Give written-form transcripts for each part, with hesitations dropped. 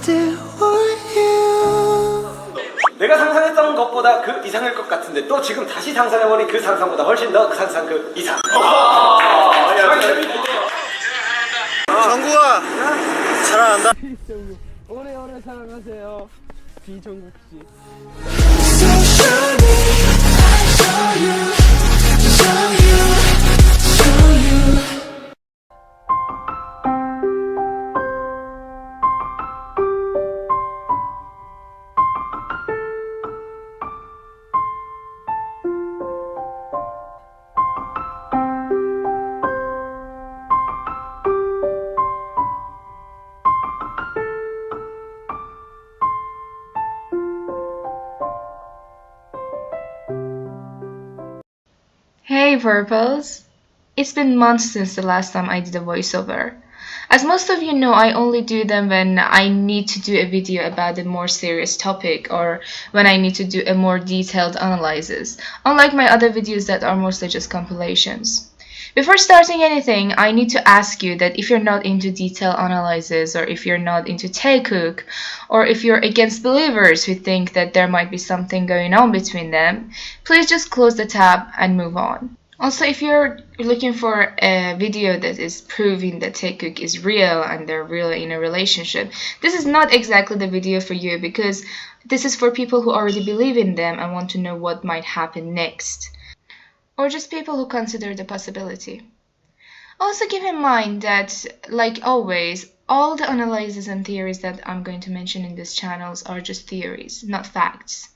still want you. 내가 상상했던 것보다 그 이상일 것 같은데 또 지금 다시 상상해보니 그 상상보다 훨씬 더 그 상상 그 이상. 정국아 사랑한다. 오래오래 사랑하세요. 비정국 씨. So show me, I'll show you, show you, show you. Hey Purples! It's been months since the last time I did a voiceover. As most of you know, I only do them when I need to do a video about a more serious topic or when I need to do a more detailed analysis, unlike my other videos that are mostly just compilations. Before starting anything, I need to ask you that if you're not into detailed analysis, or if you're not into taekook, or if you're against believers who think that there might be something going on between them, please just close the tab and move on. Also, if you're looking for a video that is proving that taekook is real and they're really in a relationship, this is not exactly the video for you, because this is for people who already believe in them and want to know what might happen next, or just people who consider the possibility. Also keep in mind that, like always, all the analyses and theories that I'm going to mention in these channels are just theories, not facts.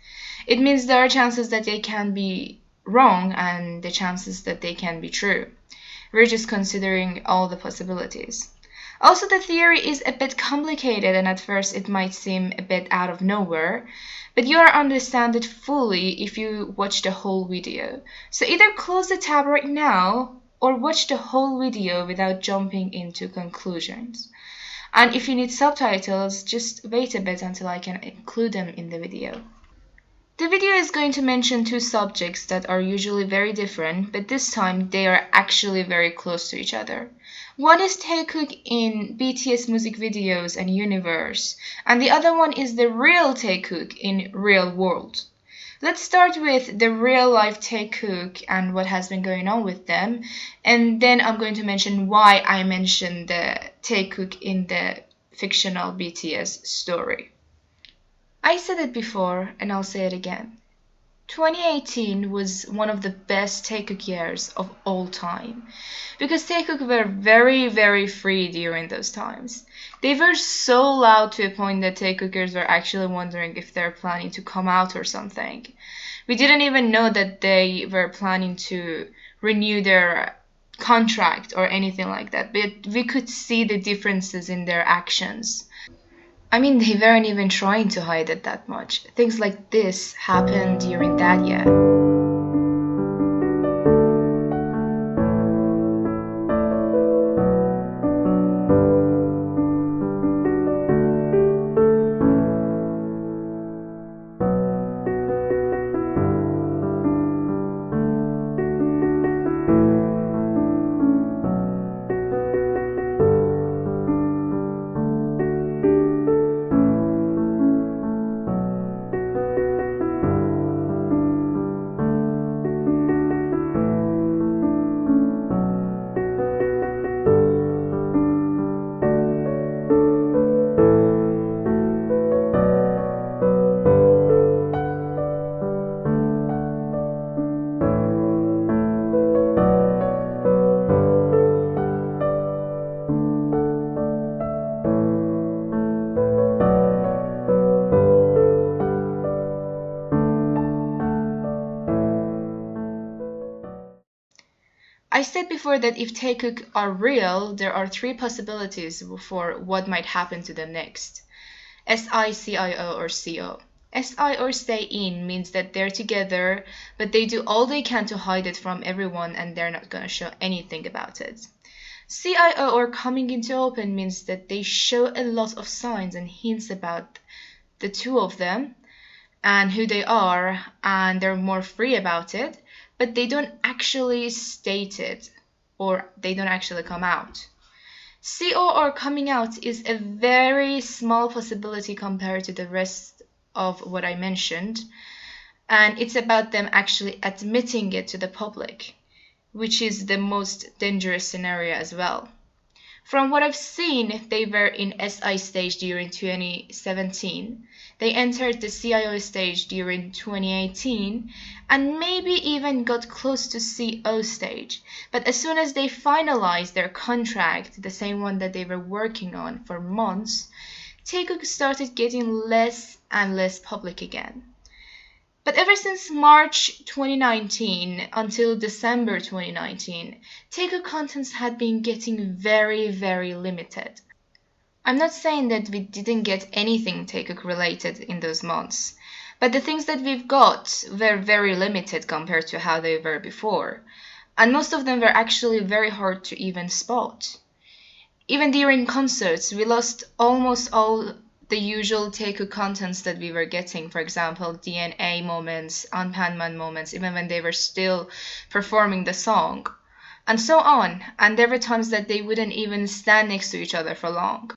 It means there are chances that they can be wrong and the chances that they can be true. We're just considering all the possibilities. Also, the theory is a bit complicated and at first it might seem a bit out of nowhere, but you'll understand it fully if you watch the whole video. So either close the tab right now or watch the whole video without jumping into conclusions. And if you need subtitles, just wait a bit until I can include them in the video. The video is going to mention two subjects that are usually very different, but this time they are actually very close to each other. One is taekook in BTS music videos and universe, and the other one is the real taekook in real world. Let's start with the real life taekook and what has been going on with them, and then I'm going to mention why I mentioned the taekook in the fictional BTS story. I said it before and I'll say it again. 2018 was one of the best taekook years of all time, because taekook were very free during those times. They were so loud to a point that taekookers were actually wondering if they're planning to come out or something. We didn't even know that they were planning to renew their contract or anything like that, but we could see the differences in their actions. I mean, they weren't even trying to hide it that much. Things like this happened during that year. I said before that if taekook are real, there are three possibilities for what might happen to them next. SI, CIO, or CO. SI or stay in means that they're together, but they do all they can to hide it from everyone and they're not gonna show anything about it. CIO or coming into open means that they show a lot of signs and hints about the two of them and who they are, and they're more free about it, but they don't actually state it or they don't actually come out. CO or coming out is a very small possibility compared to the rest of what I mentioned, and it's about them actually admitting it to the public, which is the most dangerous scenario as well. From what I've seen, they were in SI stage during 2017. They entered the CIO stage during 2018 and maybe even got close to CO stage. But as soon as they finalized their contract, the same one that they were working on for months, taekook started getting less and less public again. But ever since March 2019 until December 2019, taekook contents had been getting very, very limited. I'm not saying that we didn't get anything taekook related in those months, but the things that we've got were very limited compared to how they were before, and most of them were actually very hard to even spot. Even during concerts, we lost almost all the usual taekook contents that we were getting, for example, DNA moments, Anpanman moments, even when they were still performing the song, and so on. And there were times that they wouldn't even stand next to each other for long.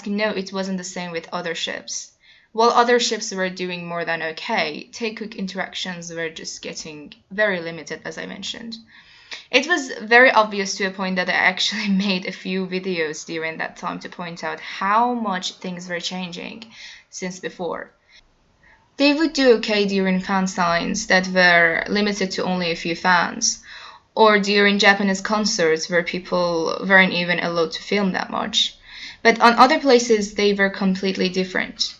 No, it wasn't the same with other ships. While other ships were doing more than okay, taekook interactions were just getting very limited, as I mentioned. It was very obvious to a point that I actually made a few videos during that time to point out how much things were changing since before. They would do okay during fan signs that were limited to only a few fans, or during Japanese concerts where people weren't even allowed to film that much. But on other places, they were completely different.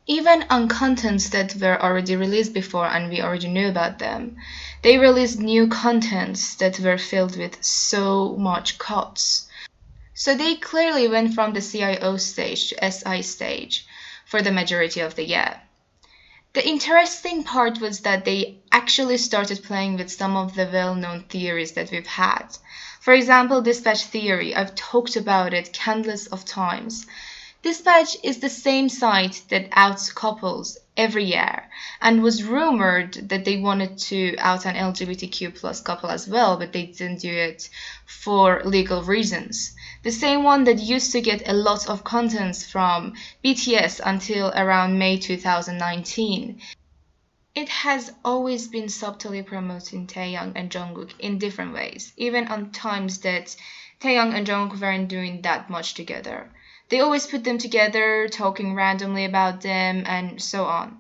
Even on contents that were already released before and we already knew about them, they released new contents that were filled with so much cuts. So they clearly went from the CIO stage to SI stage for the majority of the year. The interesting part was that they actually started playing with some of the well-known theories that we've had. For example, dispatch theory. I've talked about it countless of times. Dispatch is the same site that outs couples every year and was rumored that they wanted to out an LGBTQ plus couple as well, but they didn't do it for legal reasons. The same one that used to get a lot of contents from BTS until around May 2019. It has always been subtly promoting Taehyung and Jungkook in different ways, even on times that Taehyung and Jungkook weren't doing that much together. They always put them together, talking randomly about them, and so on.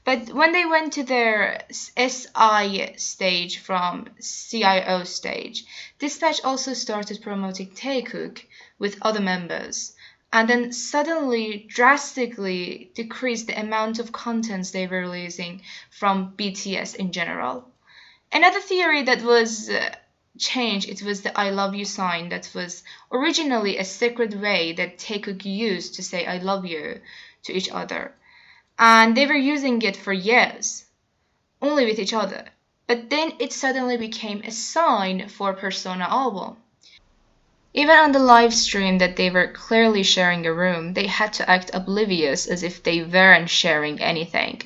But when they went to their SI stage from CIO stage, Dispatch also started promoting Taekook with other members, and then suddenly drastically decreased the amount of contents they were releasing from BTS in general. Another theory that was changed, it was the I love you sign that was originally a secret way that Taekook used to say I love you to each other. And they were using it for years, only with each other. But then it suddenly became a sign for Persona album. Even on the live stream that they were clearly sharing a room, they had to act oblivious as if they weren't sharing anything.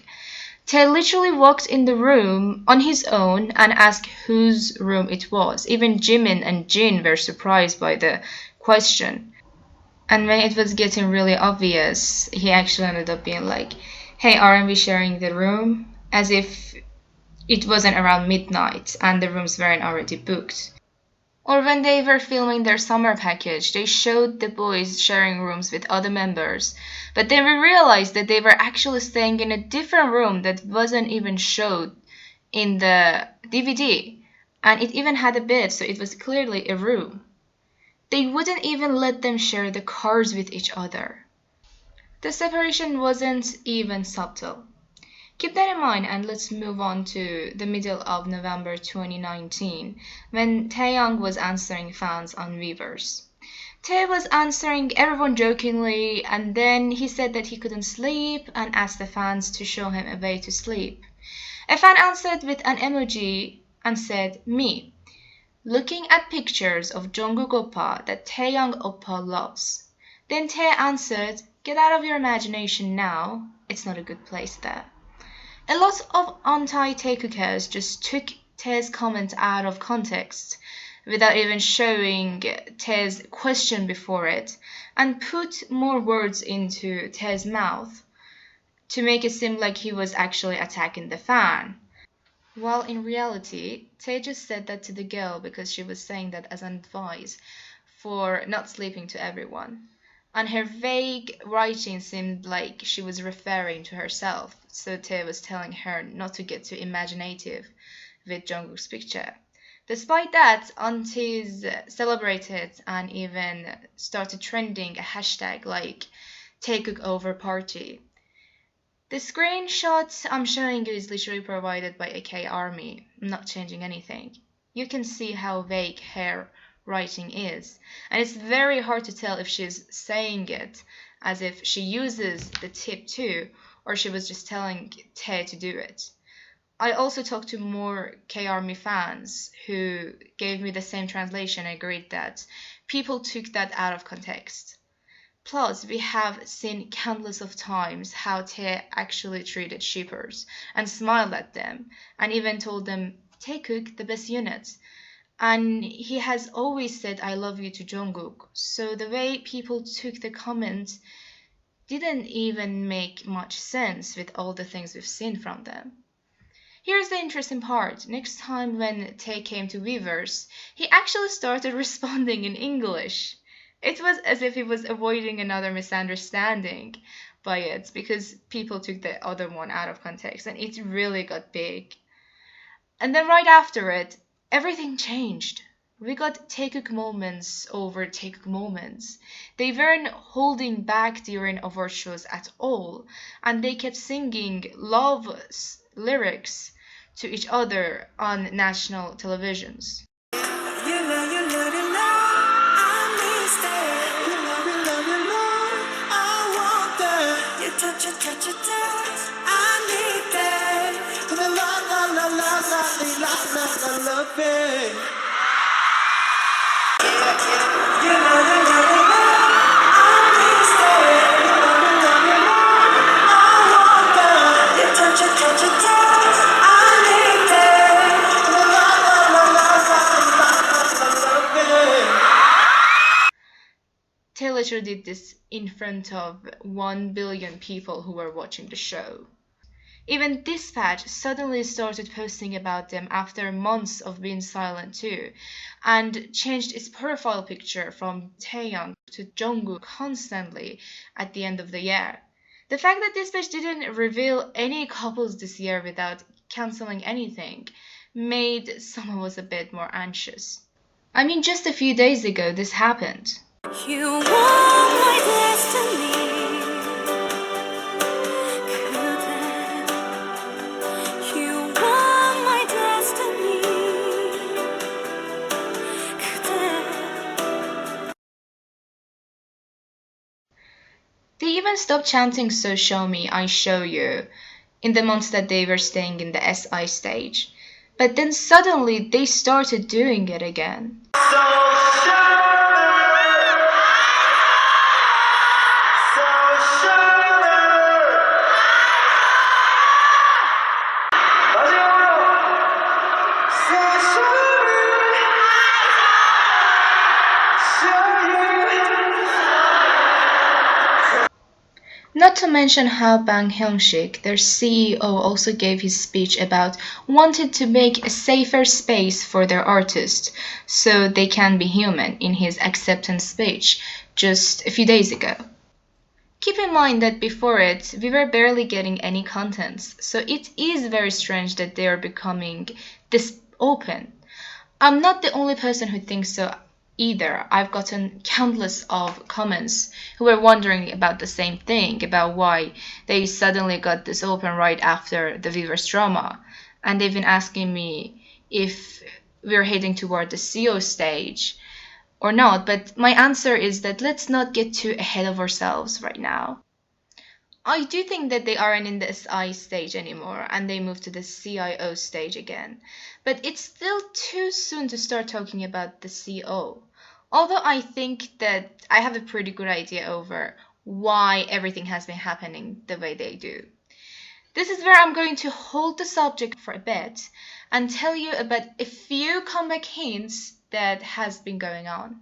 Tae literally walked in the room on his own and asked whose room it was. Even Jimin and Jin were surprised by the question. And when it was getting really obvious, he actually ended up being like, hey, aren't we sharing the room? As if it wasn't around midnight and the rooms weren't already booked. Or when they were filming their summer package, they showed the boys sharing rooms with other members. But then we realized that they were actually staying in a different room that wasn't even showed in the DVD. And it even had a bed, so it was clearly a room. They wouldn't even let them share the cars with each other. The separation wasn't even subtle. Keep that in mind and let's move on to the middle of November 2019 when Taeyang was answering fans on Weverse. Tae was answering everyone jokingly and then he said that he couldn't sleep and asked the fans to show him a way to sleep. A fan answered with an emoji and said, me, looking at pictures of Jungkook oppa that Taeyang oppa loves. Then Tae answered, get out of your imagination now, it's not a good place there. A lot of anti-Taekookers just took Tae's comment out of context without even showing Tae's question before it and put more words into Tae's mouth to make it seem like he was actually attacking the fan. While in reality, Tae just said that to the girl because she was saying that as an advice for not sleeping to everyone. And her vague writing seemed like she was referring to herself, so Tae was telling her not to get too imaginative with Jungkook's picture. Despite that, aunties celebrated and even started trending a hashtag like #TakeOverParty. The screenshot I'm showing you is literally provided by AK Army. I'm not changing anything. You can see how vague her writing is, and it's very hard to tell if she's saying it as if she uses the tip too, or she was just telling Tae to do it. I also talked to more K-Army fans who gave me the same translation and agreed that people took that out of context. Plus, we have seen countless of times how Tae actually treated shippers and smiled at them and even told them, Taekook, the best unit. And he has always said I love you to Jungkook. So the way people took the comment didn't even make much sense with all the things we've seen from them. Here's the interesting part. Next time when Tae came to Weverse, he actually started responding in English. It was as if he was avoiding another misunderstanding by it because people took the other one out of context and it really got big. And then right after it, everything changed. We got Taekook moments over Taekook moments. They weren't holding back during award shows at all, and they kept singing love lyrics to each other on national televisions. Taylor did this in front of 1 billion people who were watching the show. Even Dispatch suddenly started posting about them after months of being silent too, and changed its profile picture from Taeyang to Jungkook constantly at the end of the year. The fact that this page didn't reveal any couples this year without canceling anything made some of us a bit more anxious. I mean, just a few days ago, this happened. You are my destiny. 그대, you are my destiny. 그대. They even stopped chanting "So show me, I show you" in the months that they were staying in the SI stage. But then suddenly they started doing it again. Not to mention how Bang Hyung-sik, their CEO, also gave his speech about wanting to make a safer space for their artists so they can be human in his acceptance speech just a few days ago. Keep in mind that before it, we were barely getting any contents, so it is very strange that they are becoming this open. I'm not the only person who thinks so either. I've gotten countless of comments who were wondering about the same thing, about why they suddenly got this open right after the Viewers drama. And they've been asking me if we're heading toward the CO stage or not, but my answer is that let's not get too ahead of ourselves right now. I do think that they aren't in the SI stage anymore and they moved to the CIO stage again. But it's still too soon to start talking about the CO. Although I think that I have a pretty good idea over why everything has been happening the way they do. This is where I'm going to hold the subject for a bit and tell you about a few comeback hints that has been going on.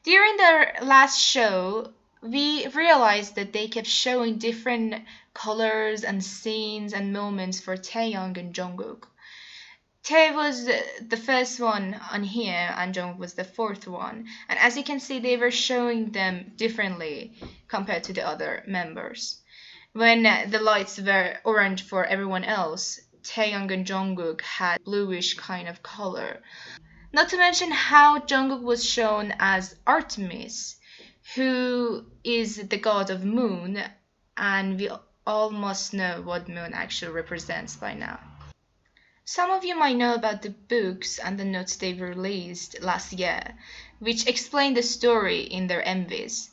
During their last show, we realized that they kept showing different colors and scenes and moments for Taehyung and Jungkook. Tae was the first one on here and Jungkook was the fourth one. And as you can see, they were showing them differently compared to the other members. When the lights were orange for everyone else, Taehyung and Jungkook had bluish kind of color. Not to mention how Jungkook was shown as Artemis, who is the god of moon, and we all must know what moon actually represents by now. Some of you might know about the books and the notes they released last year, which explain the story in their MVs.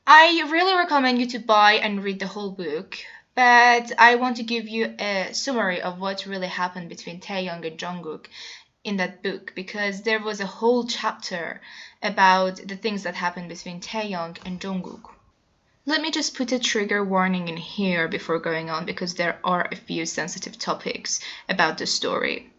I really recommend you to buy and read the whole book, but I want to give you a summary of what really happened between Taehyung and Jungkook in that book, because there was a whole chapter about the things that happened between Taehyung and Jungkook. Let me just put a trigger warning in here before going on, because there are a few sensitive topics about the story.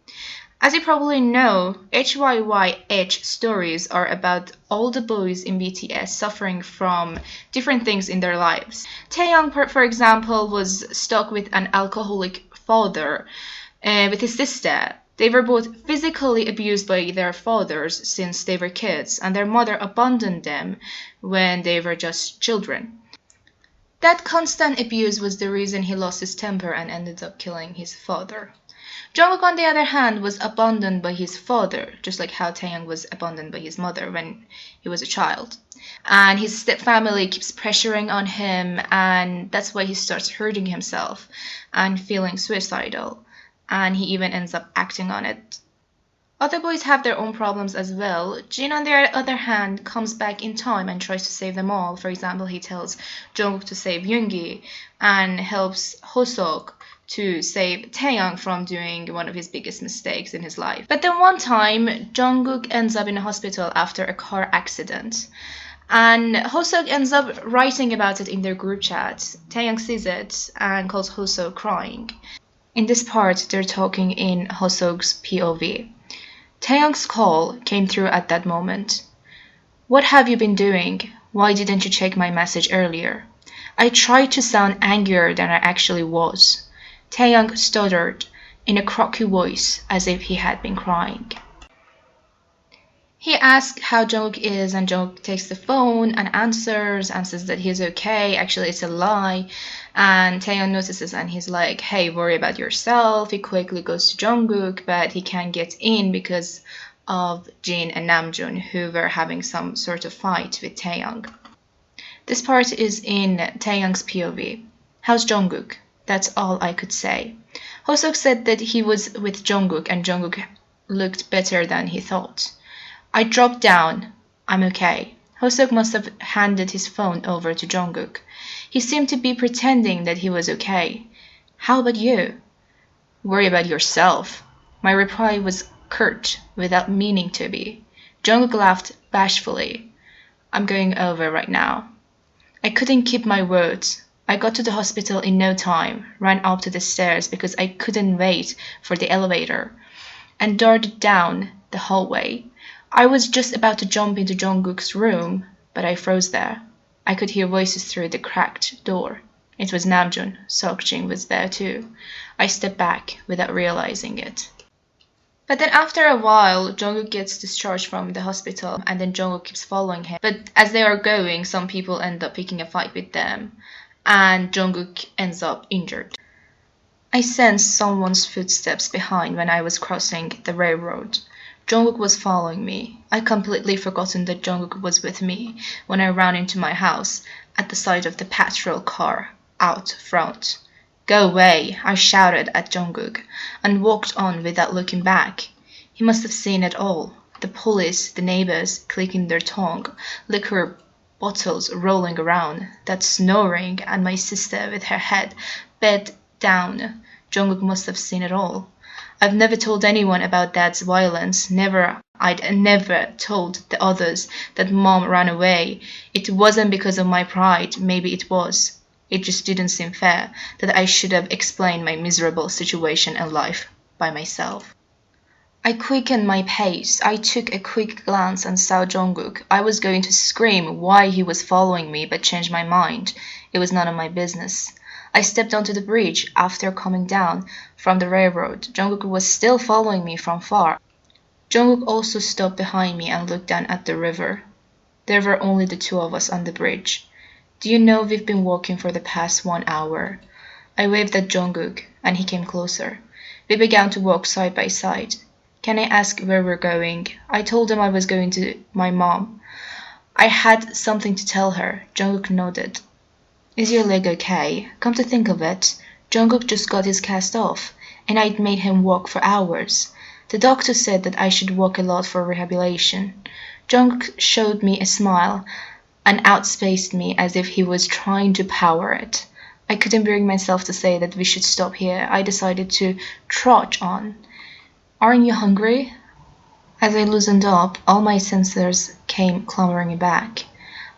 As you probably know, HYYH stories are about all the boys in BTS suffering from different things in their lives. Taehyung, for example, was stuck with an alcoholic father with his sister. They were both physically abused by their fathers since they were kids, and their mother abandoned them when they were just children. That constant abuse was the reason he lost his temper and ended up killing his father. Jungkook, on the other hand, was abandoned by his father, just like how Taehyung was abandoned by his mother when he was a child. And his stepfamily keeps pressuring on him, and that's why he starts hurting himself and feeling suicidal. And he even ends up acting on it. Other boys have their own problems as well. Jin, on the other hand, comes back in time and tries to save them all. For example, he tells Jungkook to save Yoongi and helps Hoseok to save Taehyung from doing one of his biggest mistakes in his life. But then one time, Jungkook ends up in a hospital after a car accident. And Hoseok ends up writing about it in their group chat. Taehyung sees it and calls Hoseok crying. In this part, they're talking in Hoseok's POV. Taehyung's call came through at that moment. "What have you been doing? Why didn't you check my message earlier?" I tried to sound angrier than I actually was. Taehyung stuttered in a croaky voice as if he had been crying. He asks how Jungkook is, and Jungkook takes the phone and answers and says that he's okay. Actually, it's a lie. And Taeyeon notices and he's like, hey, worry about yourself. He quickly goes to Jungkook, but he can't get in because of Jin and Namjoon, who were having some sort of fight with Taeyang. This part is in Taeyang's POV. How's Jungkook? That's all I could say. Hoseok said that he was with Jungkook and Jungkook looked better than he thought. I dropped down. I'm okay. Hoseok must have handed his phone over to Jungkook. He seemed to be pretending that he was okay. How about you? Worry about yourself. My reply was curt, without meaning to be. Jungkook laughed bashfully. I'm going over right now. I couldn't keep my words. I got to the hospital in no time, ran up to the stairs because I couldn't wait for the elevator, and darted down the hallway. I was just about to jump into Jungkook's room, but I froze there. I could hear voices through the cracked door. It was Namjoon. Seokjin was there too. I stepped back without realizing it. But then after a while, Jungkook gets discharged from the hospital and then Jungkook keeps following him. But as they are going, some people end up picking a fight with them and Jungkook ends up injured. I sensed someone's footsteps behind when I was crossing the railroad. Jungkook was following me. I completely forgotten that Jungkook was with me when I ran into my house at the side of the patrol car out front. Go away, I shouted at Jungkook and walked on without looking back. He must have seen it all. The police, the neighbors clicking their tongue, liquor bottles rolling around, that snoring, and my sister with her head bent down. Jungkook must have seen it all. I've never told anyone about Dad's violence. I'd never told the others that Mom ran away. It wasn't because of my pride. Maybe it was. It just didn't seem fair that I should have explained my miserable situation in life by myself. I quickened my pace. I took a quick glance and saw Jungkook. I was going to scream why he was following me, but changed my mind. It was none of my business. I stepped onto the bridge after coming down from the railroad. Jungkook was still following me from far. Jungkook also stopped behind me and looked down at the river. There were only the two of us on the bridge. Do you know we've been walking for the past 1 hour? I waved at Jungkook, and he came closer. We began to walk side by side. Can I ask where we're going? I told him I was going to my mom. I had something to tell her. Jungkook nodded. Is your leg okay? Come to think of it, Jungkook just got his cast off, and I'd made him walk for hours. The doctor said that I should walk a lot for rehabilitation. Jungkook showed me a smile and outspaced me as if he was trying to power it. I couldn't bring myself to say that we should stop here. I decided to trot on. Aren't you hungry? As I loosened up, all my sensors came clamoring back.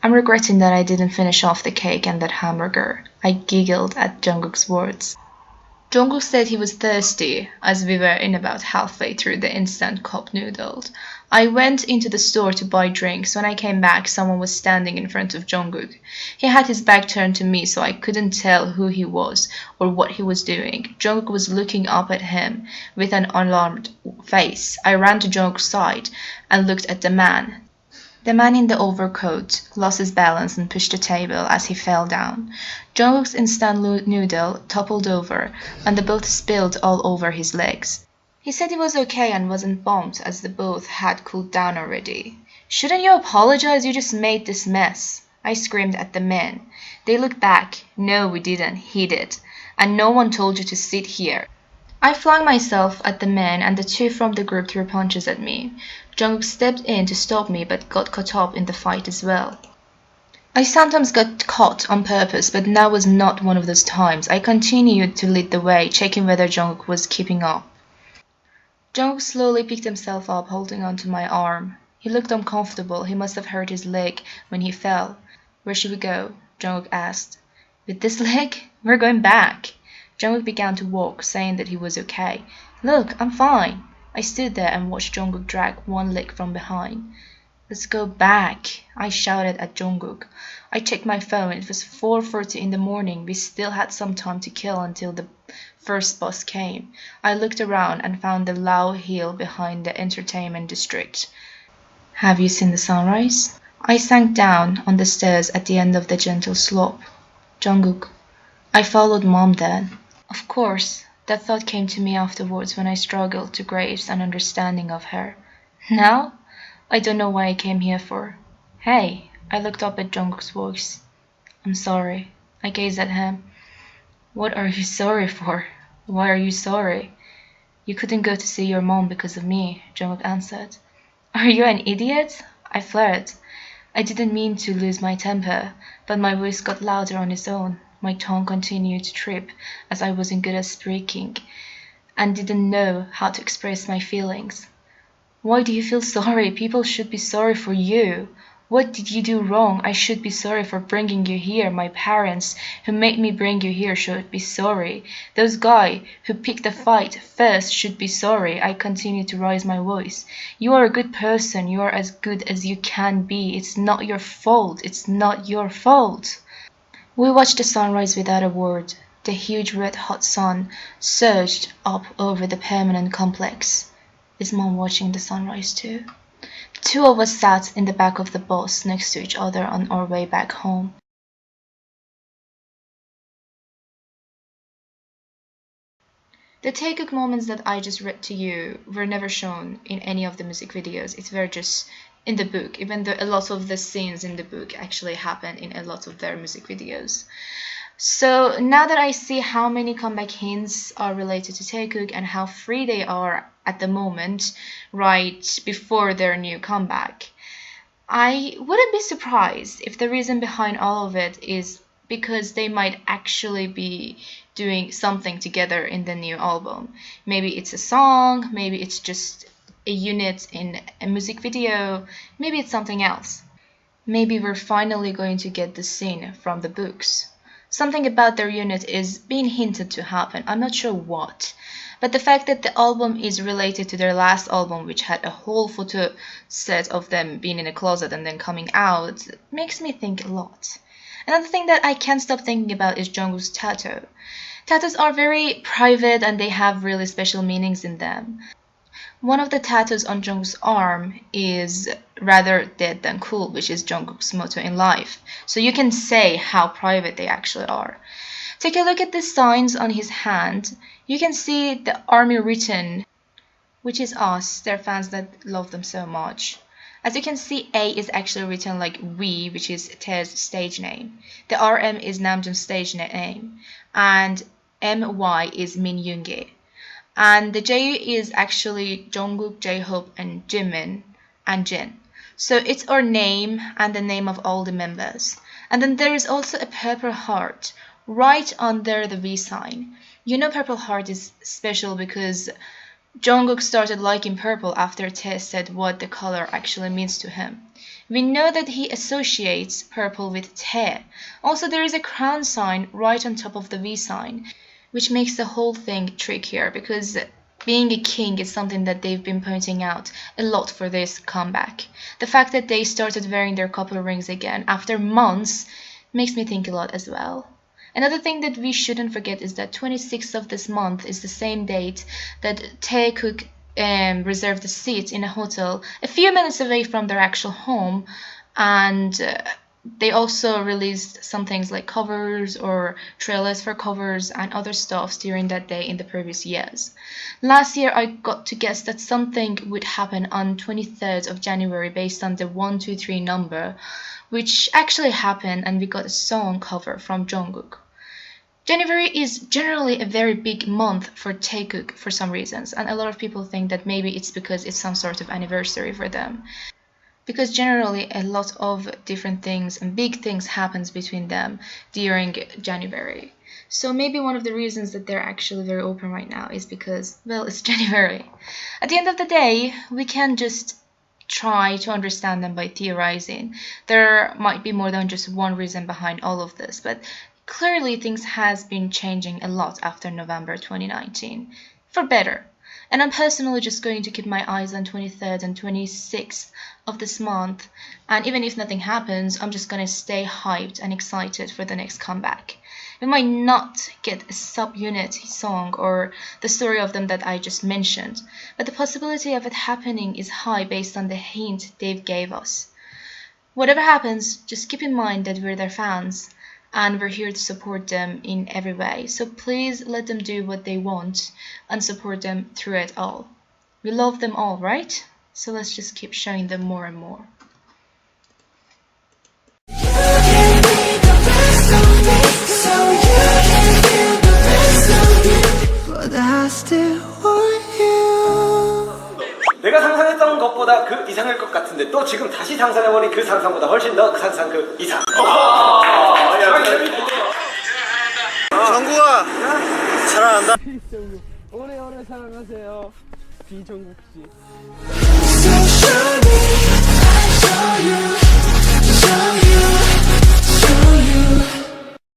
I'm regretting that I didn't finish off the cake and that hamburger. I giggled at Jungkook's words. Jungkook said he was thirsty, as we were in about halfway through the instant cup noodles. I went into the store to buy drinks. When I came back, someone was standing in front of Jungkook. He had his back turned to me, so I couldn't tell who he was or what he was doing. Jungkook was looking up at him with an alarmed face. I ran to Jungkook's side and looked at the man. The man in the overcoat lost his balance and pushed the table as he fell down. Jungkook's instant noodle toppled over, and the both spilled all over his legs. He said he was okay and wasn't bombed as the both had cooled down already. Shouldn't you apologize? You just made this mess. I screamed at the men. They looked back. No, we didn't. He did. And no one told you to sit here. I flung myself at the men, and the two from the group threw punches at me. Jungkook stepped in to stop me, but got caught up in the fight as well. I sometimes got caught on purpose, but now was not one of those times. I continued to lead the way, checking whether Jungkook was keeping up. Jungkook slowly picked himself up, holding onto my arm. He looked uncomfortable. He must have hurt his leg when he fell. Where should we go? Jungkook asked. With this leg? We're going back. Jungkook began to walk, saying that he was okay. Look, I'm fine. I stood there and watched Jungkook drag one leg from behind. Let's go back, I shouted at Jungkook. I checked my phone. It was 4:40 in the morning. We still had some time to kill until the first bus came. I looked around and found the Lao Hill behind the entertainment district. Have you seen the sunrise? I sank down on the stairs at the end of the gentle slope. Jungkook, I followed mom then. Of course, that thought came to me afterwards when I struggled to grasp an understanding of her. Now, I don't know what I came here for. Hey, I looked up at Jungkook's voice. I'm sorry. I gazed at him. What are you sorry for? Why are you sorry? You couldn't go to see your mom because of me, Jungkook answered. Are you an idiot? I flared. I didn't mean to lose my temper, but my voice got louder on its own. My tongue continued to trip as I wasn't good at speaking and didn't know how to express my feelings. Why do you feel sorry? People should be sorry for you. What did you do wrong? I should be sorry for bringing you here. My parents who made me bring you here should be sorry. Those guys who picked the fight first should be sorry. I continued to raise my voice. You are a good person. You are as good as you can be. It's not your fault. It's not your fault. We watched the sunrise without a word. The huge red hot sun surged up over the permanent complex. Is Mom watching the sunrise too? The two of us sat in the back of the bus next to each other on our way back home. The taekook moments that I just read to you were never shown in any of the music videos. It's very just in the book, even though a lot of the scenes in the book actually happen in a lot of their music videos. So now that I see how many comeback hints are related to taekook and how free they are at the moment, right before their new comeback, I wouldn't be surprised if the reason behind all of it is because they might actually be doing something together in the new album. Maybe it's a song, maybe it's just a unit in a music video, maybe it's something else. Maybe we're finally going to get the scene from the books. Something about their unit is being hinted to happen. I'm not sure what. But the fact that the album is related to their last album, which had a whole photo set of them being in a closet and then coming out, makes me think a lot. Another thing that I can't stop thinking about is Jungkook's tattoo. Tattoos are very private and they have really special meanings in them. One of the tattoos on Jungkook's arm is rather dead than cool, which is Jungkook's motto in life. So you can say how private they actually are. Take a look at the signs on his hand. You can see the army written, which is us, their fans that love them so much. As you can see, A is actually written like we, which is Tae's stage name. The RM is Namjoon's stage name, and MY is Min Yoongi. And the J is actually Jungkook, J-Hope, and Jimin and Jin. So it's our name and the name of all the members. And then there is also a purple heart right under the V sign. You know purple heart is special because Jungkook started liking purple after Tae said what the color actually means to him. We know that he associates purple with Tae. Also, there is a crown sign right on top of the V sign, which makes the whole thing trickier because being a king is something that they've been pointing out a lot for this comeback. The fact that they started wearing their couple rings again after months makes me think a lot as well. Another thing that we shouldn't forget is that 26th of this month is the same date that Taekook reserved a seat in a hotel a few minutes away from their actual home, and they also released some things like covers or trailers for covers and other stuffs during that day in the previous years. Last year I got to guess that something would happen on 23rd of January based on the 123 number, which actually happened, and we got a song cover from Jungkook. January is generally a very big month for Taekook for some reasons, and a lot of people think that maybe it's because it's some sort of anniversary for them. Because generally a lot of different things and big things happens between them during January. So maybe one of the reasons that they're actually very open right now is because, well, it's January. At the end of the day, we can just try to understand them by theorizing. There might be more than just one reason behind all of this, but clearly things has been changing a lot after November 2019, for better. And I'm personally just going to keep my eyes on 23rd and 26th of this month, and even if nothing happens, I'm just gonna stay hyped and excited for the next comeback. We might not get a subunit song or the story of them that I just mentioned, but the possibility of it happening is high based on the hint they've gave us. Whatever happens, just keep in mind that we're their fans, and we're here to support them in every way. So please let them do what they want and support them through it all. We love them all, right? So let's just keep showing them more and more. But I still want you. 내가 상상했던 것보다 그 이상일 것 같은데 또 지금 다시 상상해버린 그 상상보다 훨씬 더 그 상상 그 이상. 정국아 사랑한다. 비정국 오래오래 사랑하세요. 비정국 씨. So show me, I show you, show you.